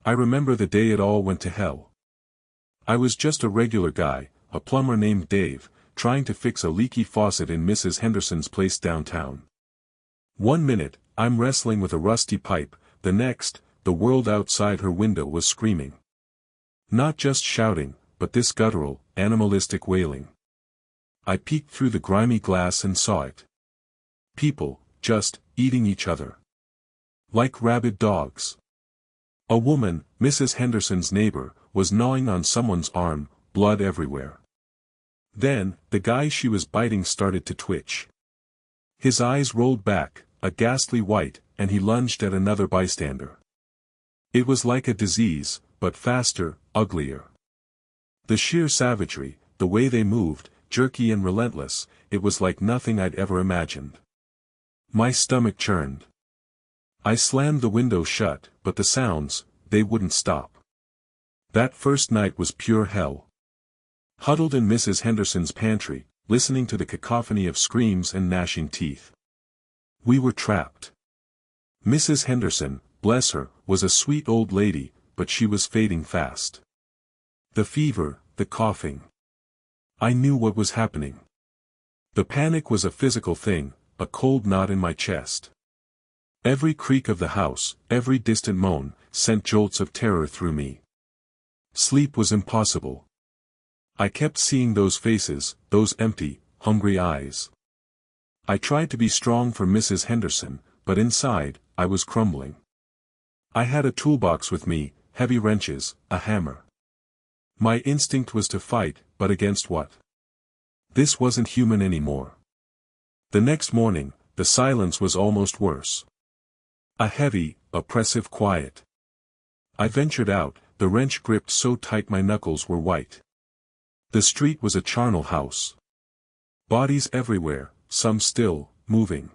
I remember the day it all went to hell. I was just a regular guy, a plumber named Dave, trying to fix a leaky faucet in Mrs. Henderson's place downtown. One minute, I'm wrestling with a rusty pipe, the next, the world outside her window was screaming. Not just shouting, but this guttural, animalistic wailing. I peeked through the grimy glass and saw it. People, just, eating each other. Like rabid dogs. A woman, Mrs. Henderson's neighbor, was gnawing on someone's arm, blood everywhere. Then, the guy she was biting started to twitch. His eyes rolled back, a ghastly white, and he lunged at another bystander. It was like a disease, but faster, uglier. The sheer savagery, the way they moved, jerky and relentless, it was like nothing I'd ever imagined. My stomach churned. I slammed the window shut, but the sounds, they wouldn't stop. That first night was pure hell. Huddled in Mrs. Henderson's pantry, listening to the cacophony of screams and gnashing teeth. We were trapped. Mrs. Henderson, bless her, was a sweet old lady, but she was fading fast. The fever, the coughing. I knew what was happening. The panic was a physical thing, a cold knot in my chest. Every creak of the house, every distant moan, sent jolts of terror through me. Sleep was impossible. I kept seeing those faces, those empty, hungry eyes. I tried to be strong for Mrs. Henderson, but inside, I was crumbling. I had a toolbox with me, heavy wrenches, a hammer. My instinct was to fight, but against what? This wasn't human anymore. The next morning, the silence was almost worse. A heavy, oppressive quiet. I ventured out, the wrench gripped so tight my knuckles were white. The street was a charnel house. Bodies everywhere, some still, moving.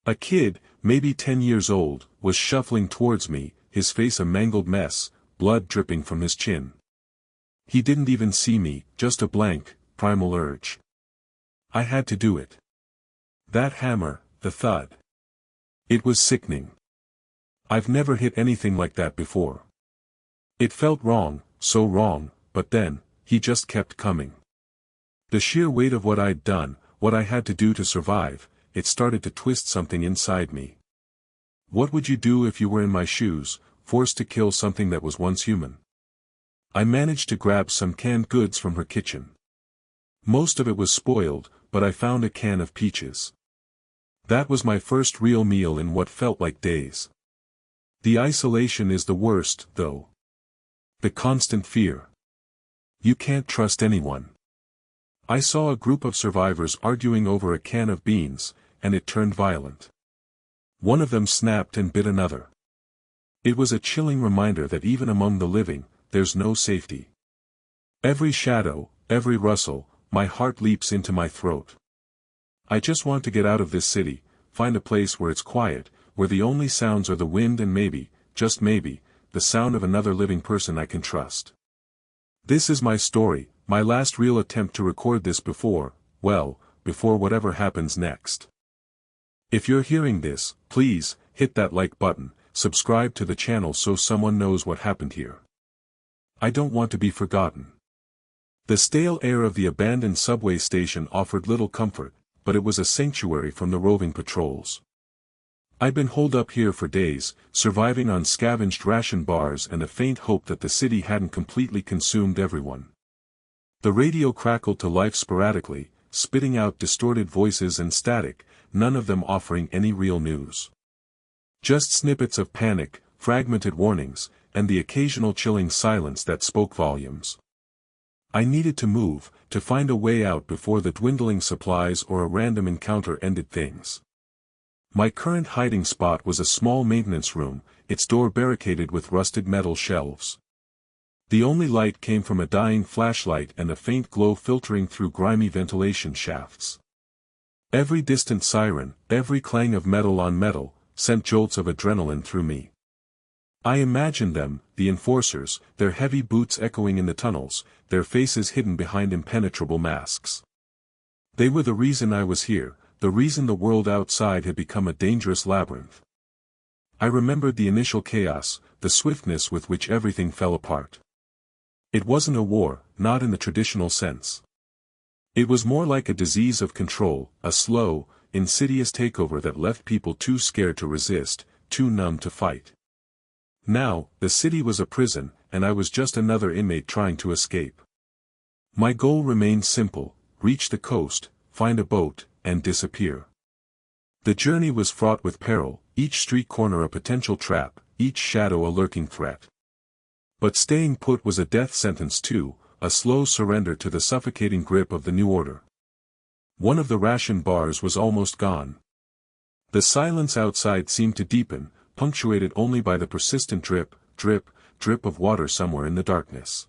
A kid, maybe 10 years old, was shuffling towards me, his face a mangled mess, blood dripping from his chin. He didn't even see me, just a blank, primal urge. I had to do it. That hammer, the thud. It was sickening. I've never hit anything like that before. It felt wrong, so wrong, but then, he just kept coming. The sheer weight of what I'd done, what I had to do to survive, it started to twist something inside me. What would you do if you were in my shoes, forced to kill something that was once human? I managed to grab some canned goods from her kitchen. Most of it was spoiled, but I found a can of peaches. That was my first real meal in what felt like days. The isolation is the worst, though. The constant fear. You can't trust anyone. I saw a group of survivors arguing over a can of beans, and it turned violent. One of them snapped and bit another. It was a chilling reminder that even among the living, there's no safety. Every shadow, every rustle, my heart leaps into my throat. I just want to get out of this city, find a place where it's quiet, where the only sounds are the wind and maybe, just maybe, the sound of another living person I can trust. This is my story, my last real attempt to record this before whatever happens next. If you're hearing this, please, hit that like button, subscribe to the channel so someone knows what happened here. I don't want to be forgotten. The stale air of the abandoned subway station offered little comfort, but it was a sanctuary from the roving patrols. I'd been holed up here for days, surviving on scavenged ration bars and a faint hope that the city hadn't completely consumed everyone. The radio crackled to life sporadically, spitting out distorted voices and static, none of them offering any real news. Just snippets of panic, fragmented warnings, and the occasional chilling silence that spoke volumes. I needed to move, to find a way out before the dwindling supplies or a random encounter ended things. My current hiding spot was a small maintenance room, its door barricaded with rusted metal shelves. The only light came from a dying flashlight and a faint glow filtering through grimy ventilation shafts. Every distant siren, every clang of metal on metal, sent jolts of adrenaline through me. I imagined them, the enforcers, their heavy boots echoing in the tunnels, their faces hidden behind impenetrable masks. They were the reason I was here, the reason the world outside had become a dangerous labyrinth. I remembered the initial chaos, the swiftness with which everything fell apart. It wasn't a war, not in the traditional sense. It was more like a disease of control, a slow, insidious takeover that left people too scared to resist, too numb to fight. Now, the city was a prison, and I was just another inmate trying to escape. My goal remained simple: reach the coast, find a boat, and disappear. The journey was fraught with peril, each street corner a potential trap, each shadow a lurking threat. But staying put was a death sentence too, a slow surrender to the suffocating grip of the new order. One of the ration bars was almost gone. The silence outside seemed to deepen, punctuated only by the persistent drip, drip, drip of water somewhere in the darkness.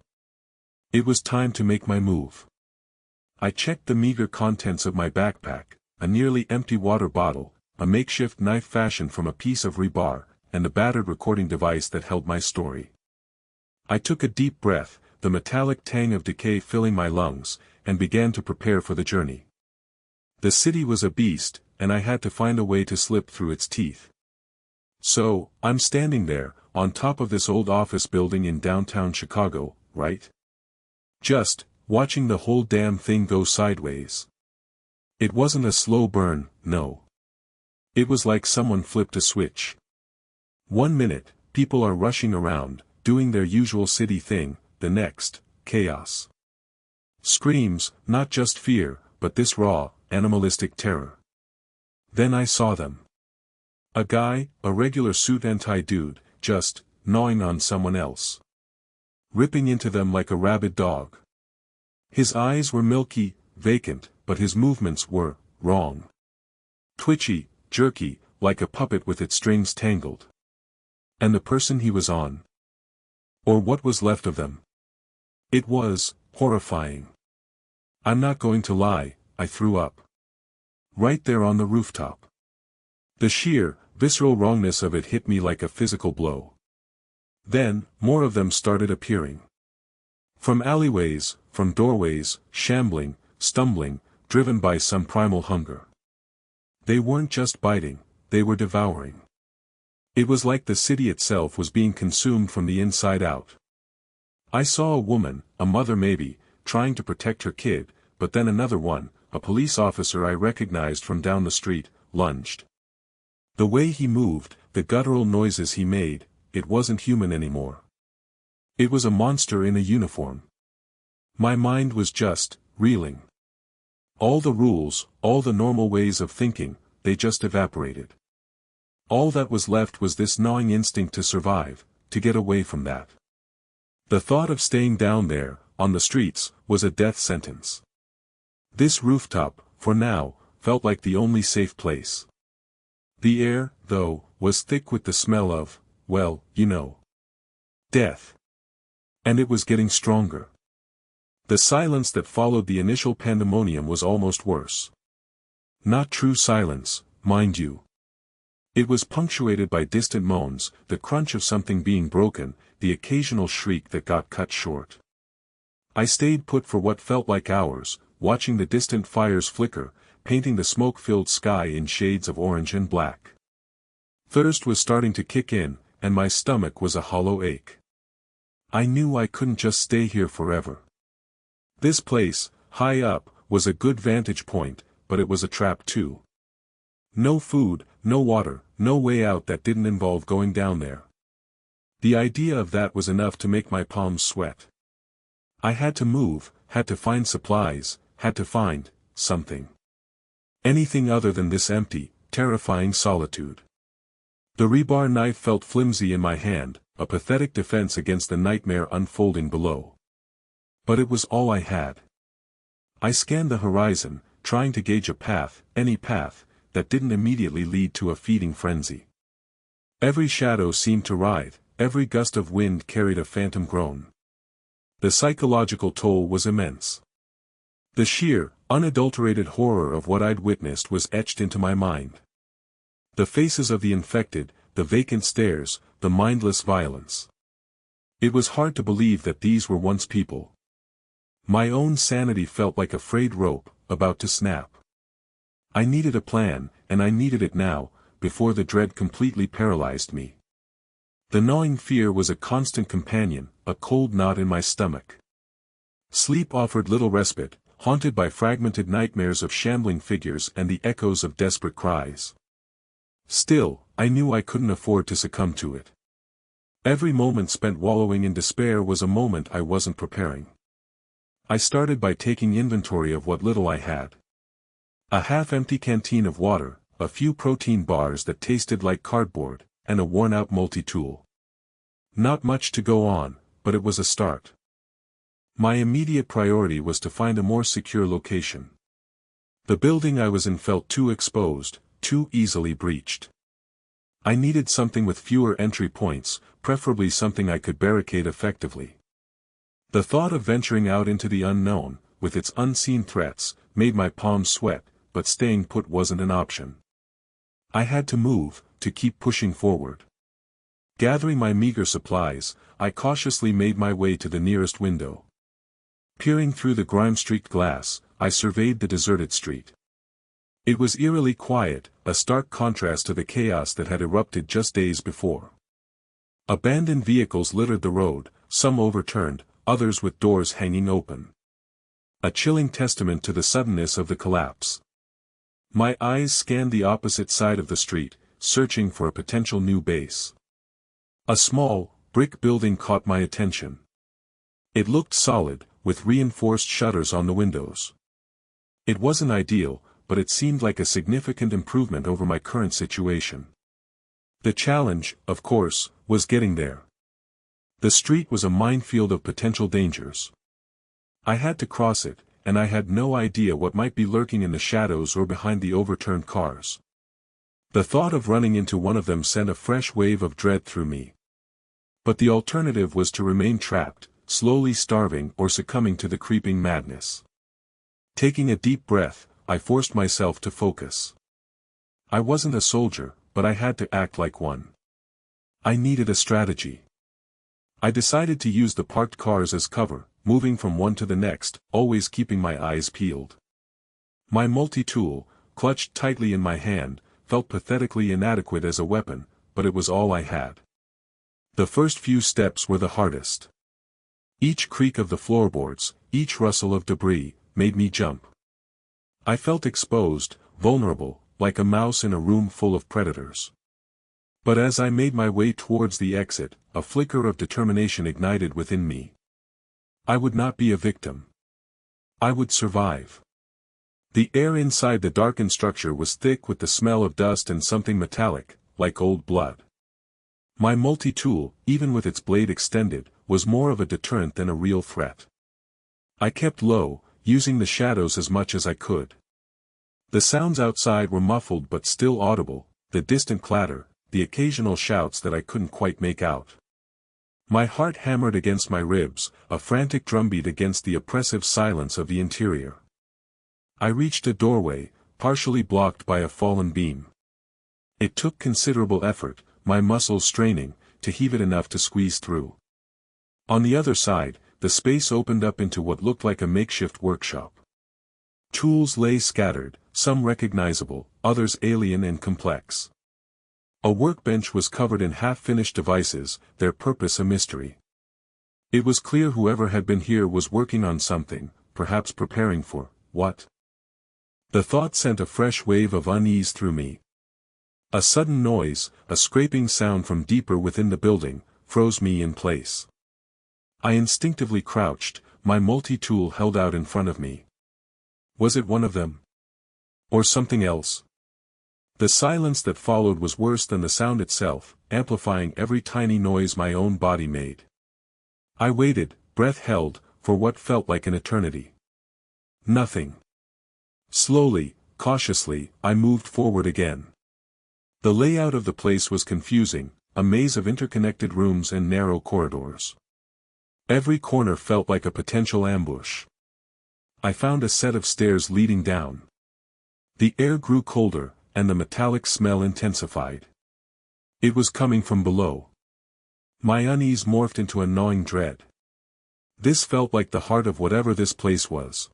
It was time to make my move. I checked the meager contents of my backpack, a nearly empty water bottle, a makeshift knife fashioned from a piece of rebar, and a battered recording device that held my story. I took a deep breath, the metallic tang of decay filling my lungs, and began to prepare for the journey. The city was a beast, and I had to find a way to slip through its teeth. So, I'm standing there, on top of this old office building in downtown Chicago, right? Just, watching the whole damn thing go sideways. It wasn't a slow burn, no. It was like someone flipped a switch. 1 minute, people are rushing around, doing their usual city thing, the next, chaos. Screams, not just fear, but this raw, animalistic terror. Then I saw them. A guy, a regular suit anti-dude, just, gnawing on someone else. Ripping into them like a rabid dog. His eyes were milky, vacant, but his movements were, wrong. Twitchy, jerky, like a puppet with its strings tangled. And the person he was on? Or what was left of them? It was, horrifying. I'm not going to lie, I threw up. Right there on the rooftop. The sheer, visceral wrongness of it hit me like a physical blow. Then, more of them started appearing. From alleyways, from doorways, shambling, stumbling, driven by some primal hunger. They weren't just biting, they were devouring. It was like the city itself was being consumed from the inside out. I saw a woman, a mother maybe, trying to protect her kid, but then another one, a police officer I recognized from down the street, lunged. The way he moved, the guttural noises he made, it wasn't human anymore. It was a monster in a uniform. My mind was just, reeling. All the rules, all the normal ways of thinking, they just evaporated. All that was left was this gnawing instinct to survive, to get away from that. The thought of staying down there, on the streets, was a death sentence. This rooftop, for now, felt like the only safe place. The air, though, was thick with the smell of, well, you know. Death. And it was getting stronger. The silence that followed the initial pandemonium was almost worse. Not true silence, mind you. It was punctuated by distant moans, the crunch of something being broken, the occasional shriek that got cut short. I stayed put for what felt like hours, watching the distant fires flicker, painting the smoke-filled sky in shades of orange and black. Thirst was starting to kick in, and my stomach was a hollow ache. I knew I couldn't just stay here forever. This place, high up, was a good vantage point, but it was a trap too. No food, no water, no way out that didn't involve going down there. The idea of that was enough to make my palms sweat. I had to move, had to find supplies, had to find something. Anything other than this empty, terrifying solitude. The rebar knife felt flimsy in my hand, a pathetic defense against the nightmare unfolding below. But it was all I had. I scanned the horizon, trying to gauge a path, any path, that didn't immediately lead to a feeding frenzy. Every shadow seemed to writhe, every gust of wind carried a phantom groan. The psychological toll was immense. The sheer, unadulterated horror of what I'd witnessed was etched into my mind. The faces of the infected, the vacant stares, the mindless violence. It was hard to believe that these were once people. My own sanity felt like a frayed rope, about to snap. I needed a plan, and I needed it now, before the dread completely paralyzed me. The gnawing fear was a constant companion, a cold knot in my stomach. Sleep offered little respite, haunted by fragmented nightmares of shambling figures and the echoes of desperate cries. Still, I knew I couldn't afford to succumb to it. Every moment spent wallowing in despair was a moment I wasn't preparing. I started by taking inventory of what little I had. A half-empty canteen of water, a few protein bars that tasted like cardboard, and a worn-out multi-tool. Not much to go on, but it was a start. My immediate priority was to find a more secure location. The building I was in felt too exposed, too easily breached. I needed something with fewer entry points, preferably something I could barricade effectively. The thought of venturing out into the unknown, with its unseen threats, made my palms sweat, but staying put wasn't an option. I had to move, to keep pushing forward. Gathering my meager supplies, I cautiously made my way to the nearest window. Peering through the grime-streaked glass, I surveyed the deserted street. It was eerily quiet, a stark contrast to the chaos that had erupted just days before. Abandoned vehicles littered the road, some overturned, others with doors hanging open. A chilling testament to the suddenness of the collapse. My eyes scanned the opposite side of the street, searching for a potential new base. A small, brick building caught my attention. It looked solid, with reinforced shutters on the windows. It wasn't ideal, but it seemed like a significant improvement over my current situation. The challenge, of course, was getting there. The street was a minefield of potential dangers. I had to cross it, and I had no idea what might be lurking in the shadows or behind the overturned cars. The thought of running into one of them sent a fresh wave of dread through me. But the alternative was to remain trapped, slowly starving or succumbing to the creeping madness. Taking a deep breath, I forced myself to focus. I wasn't a soldier, but I had to act like one. I needed a strategy. I decided to use the parked cars as cover, moving from one to the next, always keeping my eyes peeled. My multi-tool, clutched tightly in my hand, felt pathetically inadequate as a weapon, but it was all I had. The first few steps were the hardest. Each creak of the floorboards, each rustle of debris, made me jump. I felt exposed, vulnerable, like a mouse in a room full of predators. But as I made my way towards the exit, a flicker of determination ignited within me. I would not be a victim. I would survive. The air inside the darkened structure was thick with the smell of dust and something metallic, like old blood. My multi-tool, even with its blade extended, was more of a deterrent than a real threat. I kept low, using the shadows as much as I could. The sounds outside were muffled but still audible, the distant clatter, the occasional shouts that I couldn't quite make out. My heart hammered against my ribs, a frantic drumbeat against the oppressive silence of the interior. I reached a doorway, partially blocked by a fallen beam. It took considerable effort, my muscles straining, to heave it enough to squeeze through. On the other side, the space opened up into what looked like a makeshift workshop. Tools lay scattered, some recognizable, others alien and complex. A workbench was covered in half-finished devices, their purpose a mystery. It was clear whoever had been here was working on something, perhaps preparing for, what? The thought sent a fresh wave of unease through me. A sudden noise, a scraping sound from deeper within the building, froze me in place. I instinctively crouched, my multi-tool held out in front of me. Was it one of them? Or something else? The silence that followed was worse than the sound itself, amplifying every tiny noise my own body made. I waited, breath held, for what felt like an eternity. Nothing. Slowly, cautiously, I moved forward again. The layout of the place was confusing, a maze of interconnected rooms and narrow corridors. Every corner felt like a potential ambush. I found a set of stairs leading down. The air grew colder, and the metallic smell intensified. It was coming from below. My unease morphed into a gnawing dread. This felt like the heart of whatever this place was.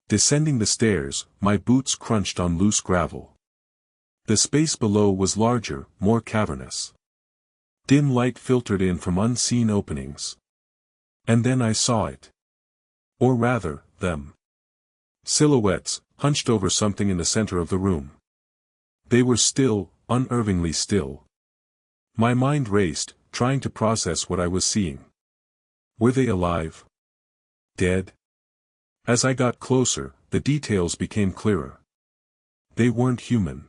Descending the stairs, my boots crunched on loose gravel. The space below was larger, more cavernous. Dim light filtered in from unseen openings. And then I saw it. Or rather, them. Silhouettes, hunched over something in the center of the room. They were still, unnervingly still. My mind raced, trying to process what I was seeing. Were they alive? Dead? As I got closer, the details became clearer. They weren't human.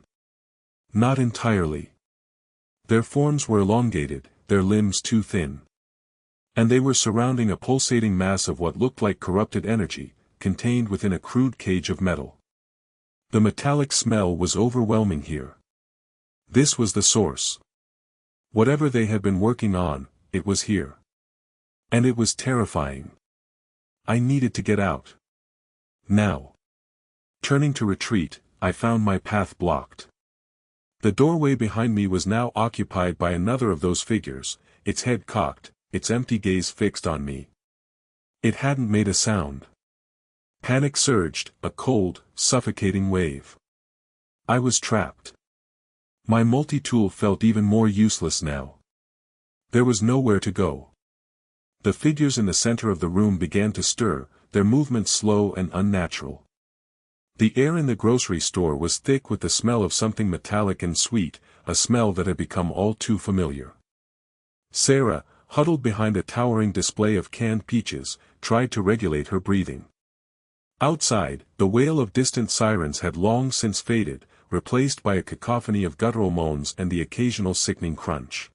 Not entirely. Their forms were elongated, their limbs too thin. And they were surrounding a pulsating mass of what looked like corrupted energy, contained within a crude cage of metal. The metallic smell was overwhelming here. This was the source. Whatever they had been working on, it was here. And it was terrifying. I needed to get out. Now. Turning to retreat, I found my path blocked. The doorway behind me was now occupied by another of those figures, its head cocked, its empty gaze fixed on me. It hadn't made a sound. Panic surged, a cold, suffocating wave. I was trapped. My multi-tool felt even more useless now. There was nowhere to go. The figures in the center of the room began to stir, their movements slow and unnatural. The air in the grocery store was thick with the smell of something metallic and sweet, a smell that had become all too familiar. Sarah, huddled behind a towering display of canned peaches, tried to regulate her breathing. Outside, the wail of distant sirens had long since faded, replaced by a cacophony of guttural moans and the occasional sickening crunch.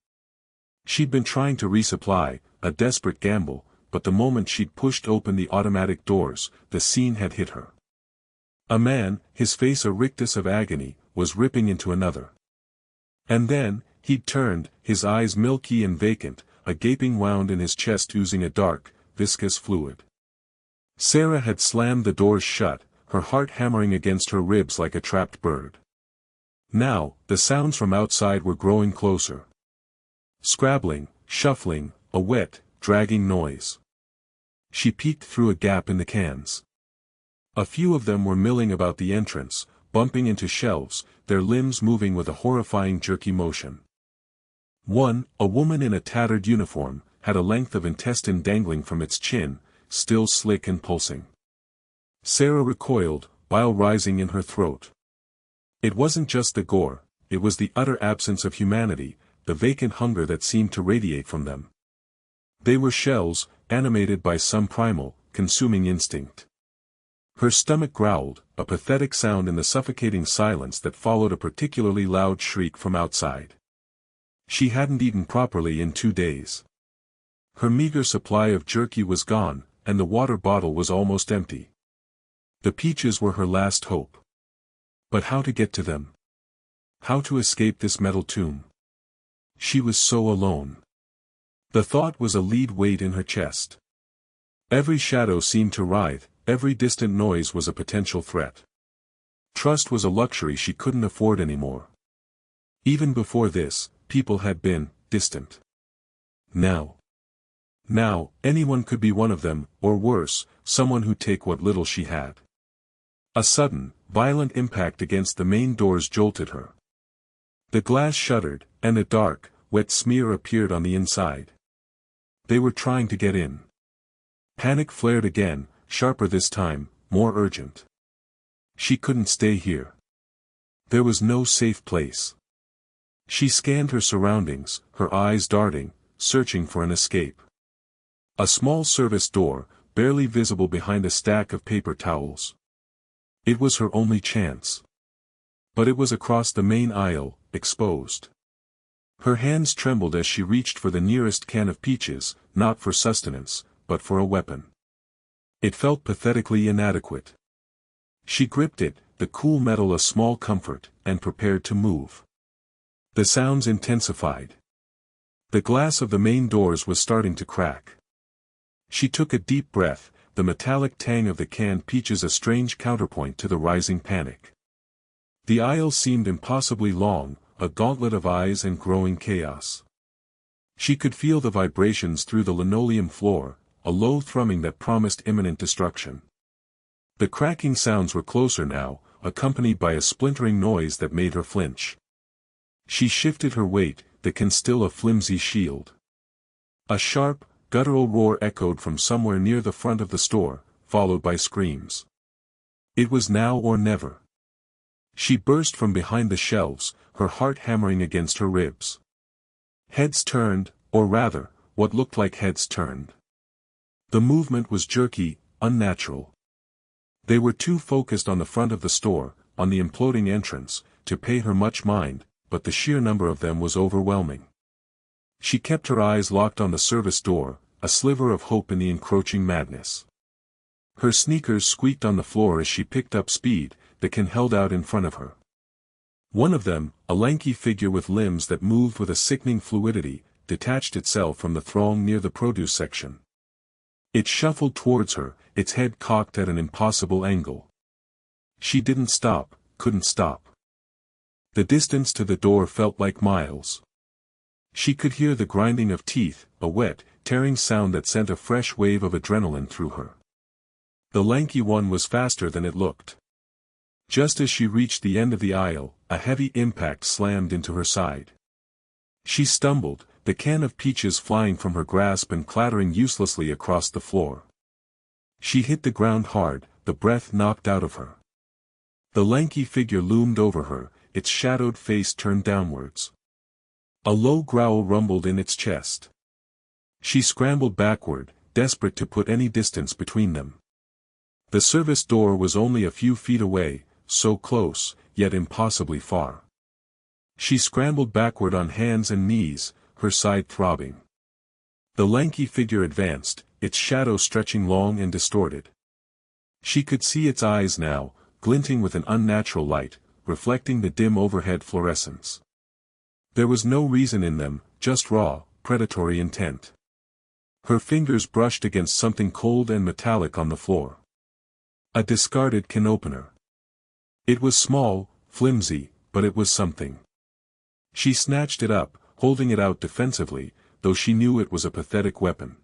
She'd been trying to resupply, a desperate gamble, but the moment she'd pushed open the automatic doors, the scene had hit her. A man, his face a rictus of agony, was ripping into another. And then, he'd turned, his eyes milky and vacant, a gaping wound in his chest oozing a dark, viscous fluid. Sarah had slammed the doors shut, her heart hammering against her ribs like a trapped bird. Now, the sounds from outside were growing closer. Scrabbling, shuffling, a wet, dragging noise. She peeked through a gap in the cans. A few of them were milling about the entrance, bumping into shelves, their limbs moving with a horrifying jerky motion. One, a woman in a tattered uniform, had a length of intestine dangling from its chin, still slick and pulsing. Sarah recoiled, bile rising in her throat. It wasn't just the gore, it was the utter absence of humanity, the vacant hunger that seemed to radiate from them. They were shells, animated by some primal, consuming instinct. Her stomach growled, a pathetic sound in the suffocating silence that followed a particularly loud shriek from outside. She hadn't eaten properly in 2 days. Her meager supply of jerky was gone, and the water bottle was almost empty. The peaches were her last hope. But how to get to them? How to escape this metal tomb? She was so alone. The thought was a lead weight in her chest. Every shadow seemed to writhe, every distant noise was a potential threat. Trust was a luxury she couldn't afford anymore. Even before this, people had been distant. Now, anyone could be one of them, or worse, someone who'd take what little she had. A sudden, violent impact against the main doors jolted her. The glass shuddered, and a dark, wet smear appeared on the inside. They were trying to get in. Panic flared again, sharper this time, more urgent. She couldn't stay here. There was no safe place. She scanned her surroundings, her eyes darting, searching for an escape. A small service door, barely visible behind a stack of paper towels. It was her only chance. But it was across the main aisle, exposed. Her hands trembled as she reached for the nearest can of peaches, not for sustenance, but for a weapon. It felt pathetically inadequate. She gripped it, the cool metal a small comfort, and prepared to move. The sounds intensified. The glass of the main doors was starting to crack. She took a deep breath, the metallic tang of the canned peaches a strange counterpoint to the rising panic. The aisle seemed impossibly long, a gauntlet of eyes and growing chaos. She could feel the vibrations through the linoleum floor, a low thrumming that promised imminent destruction. The cracking sounds were closer now, accompanied by a splintering noise that made her flinch. She shifted her weight, the can still a flimsy shield. A sharp, guttural roar echoed from somewhere near the front of the store, followed by screams. It was now or never. She burst from behind the shelves, her heart hammering against her ribs. Heads turned, or rather, what looked like heads turned. The movement was jerky, unnatural. They were too focused on the front of the store, on the imploding entrance, to pay her much mind, but the sheer number of them was overwhelming. She kept her eyes locked on the service door, a sliver of hope in the encroaching madness. Her sneakers squeaked on the floor as she picked up speed, the can held out in front of her. One of them, a lanky figure with limbs that moved with a sickening fluidity, detached itself from the throng near the produce section. It shuffled towards her, its head cocked at an impossible angle. She didn't stop, couldn't stop. The distance to the door felt like miles. She could hear the grinding of teeth, a wet, tearing sound that sent a fresh wave of adrenaline through her. The lanky one was faster than it looked. Just as she reached the end of the aisle, a heavy impact slammed into her side. She stumbled, the can of peaches flying from her grasp and clattering uselessly across the floor. She hit the ground hard, the breath knocked out of her. The lanky figure loomed over her, its shadowed face turned downwards. A low growl rumbled in its chest. She scrambled backward, desperate to put any distance between them. The service door was only a few feet away, so close, yet impossibly far. She scrambled backward on hands and knees, her side throbbing. The lanky figure advanced, its shadow stretching long and distorted. She could see its eyes now, glinting with an unnatural light, reflecting the dim overhead fluorescence. There was no reason in them, just raw, predatory intent. Her fingers brushed against something cold and metallic on the floor. A discarded can opener. It was small, flimsy, but it was something. She snatched it up, holding it out defensively, though she knew it was a pathetic weapon.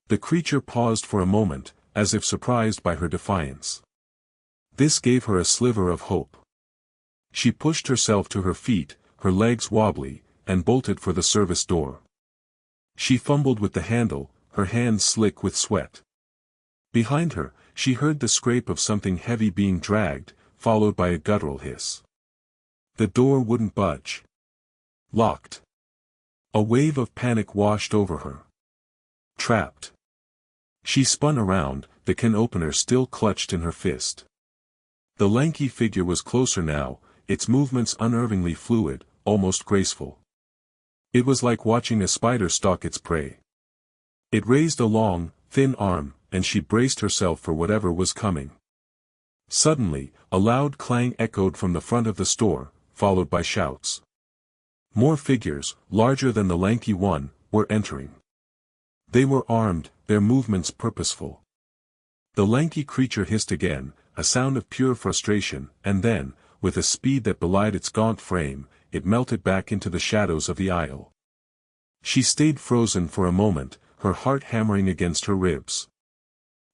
The creature paused for a moment, as if surprised by her defiance. This gave her a sliver of hope. She pushed herself to her feet, her legs wobbly, and bolted for the service door. She fumbled with the handle, her hands slick with sweat. Behind her, she heard the scrape of something heavy being dragged, followed by a guttural hiss. The door wouldn't budge. Locked. A wave of panic washed over her. Trapped. She spun around, the can opener still clutched in her fist. The lanky figure was closer now, its movements unnervingly fluid, almost graceful. It was like watching a spider stalk its prey. It raised a long, thin arm, and she braced herself for whatever was coming. Suddenly, a loud clang echoed from the front of the store, followed by shouts. More figures, larger than the lanky one, were entering. They were armed, their movements purposeful. The lanky creature hissed again, a sound of pure frustration, and then, with a speed that belied its gaunt frame, it melted back into the shadows of the aisle. She stayed frozen for a moment, her heart hammering against her ribs.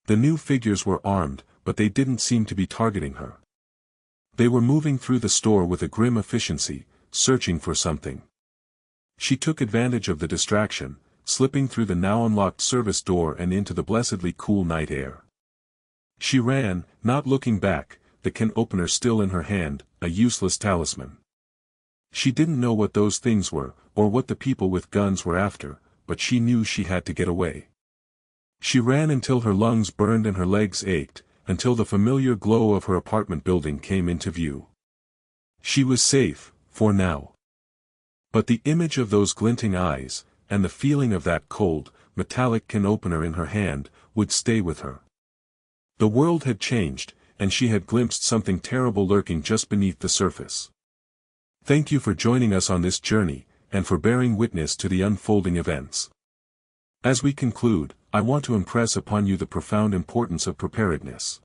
The new figures were armed, but they didn't seem to be targeting her. They were moving through the store with a grim efficiency, searching for something. She took advantage of the distraction, slipping through the now unlocked service door and into the blessedly cool night air. She ran, not looking back, the can opener still in her hand, a useless talisman. She didn't know what those things were, or what the people with guns were after, but she knew she had to get away. She ran until her lungs burned and her legs ached, until the familiar glow of her apartment building came into view. She was safe, for now. But the image of those glinting eyes, and the feeling of that cold, metallic can opener in her hand, would stay with her. The world had changed, and she had glimpsed something terrible lurking just beneath the surface. Thank you for joining us on this journey, and for bearing witness to the unfolding events. As we conclude, I want to impress upon you the profound importance of preparedness.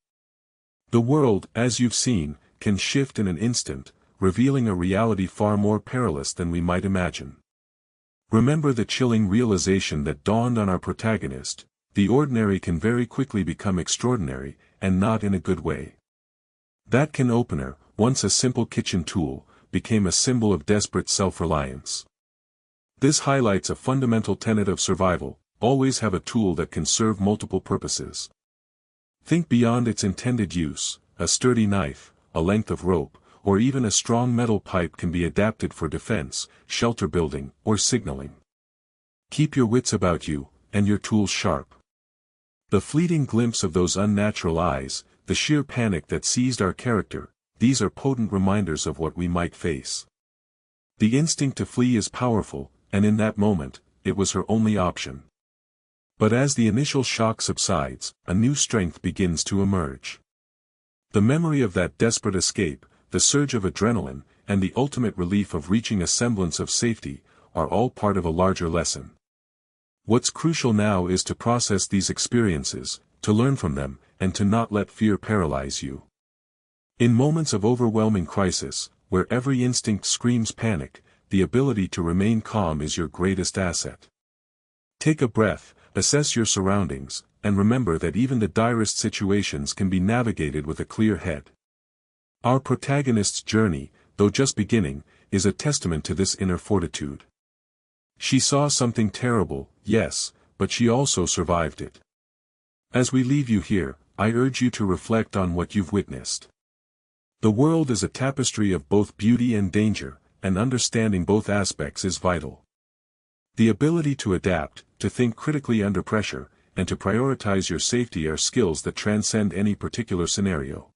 The world, as you've seen, can shift in an instant, revealing a reality far more perilous than we might imagine. Remember the chilling realization that dawned on our protagonist: the ordinary can very quickly become extraordinary, and not in a good way. That can opener, once a simple kitchen tool, became a symbol of desperate self-reliance. This highlights a fundamental tenet of survival: always have a tool that can serve multiple purposes. Think beyond its intended use. A sturdy knife, a length of rope, or even a strong metal pipe can be adapted for defense, shelter building, or signaling. Keep your wits about you, and your tools sharp. The fleeting glimpse of those unnatural eyes, the sheer panic that seized our character, these are potent reminders of what we might face. The instinct to flee is powerful, and in that moment, it was her only option. But as the initial shock subsides, a new strength begins to emerge. The memory of that desperate escape, the surge of adrenaline, and the ultimate relief of reaching a semblance of safety, are all part of a larger lesson. What's crucial now is to process these experiences, to learn from them, and to not let fear paralyze you. In moments of overwhelming crisis, where every instinct screams panic, the ability to remain calm is your greatest asset. Take a breath, assess your surroundings, and remember that even the direst situations can be navigated with a clear head. Our protagonist's journey, though just beginning, is a testament to this inner fortitude. She saw something terrible, yes, but she also survived it. As we leave you here, I urge you to reflect on what you've witnessed. The world is a tapestry of both beauty and danger, and understanding both aspects is vital. The ability to adapt, to think critically under pressure, and to prioritize your safety are skills that transcend any particular scenario.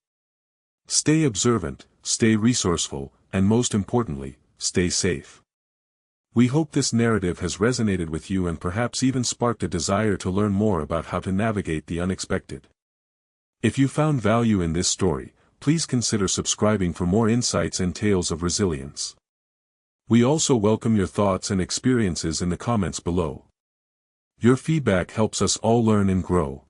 Stay observant, stay resourceful, and most importantly, stay safe. We hope this narrative has resonated with you and perhaps even sparked a desire to learn more about how to navigate the unexpected. If you found value in this story, please consider subscribing for more insights and tales of resilience. We also welcome your thoughts and experiences in the comments below. Your feedback helps us all learn and grow.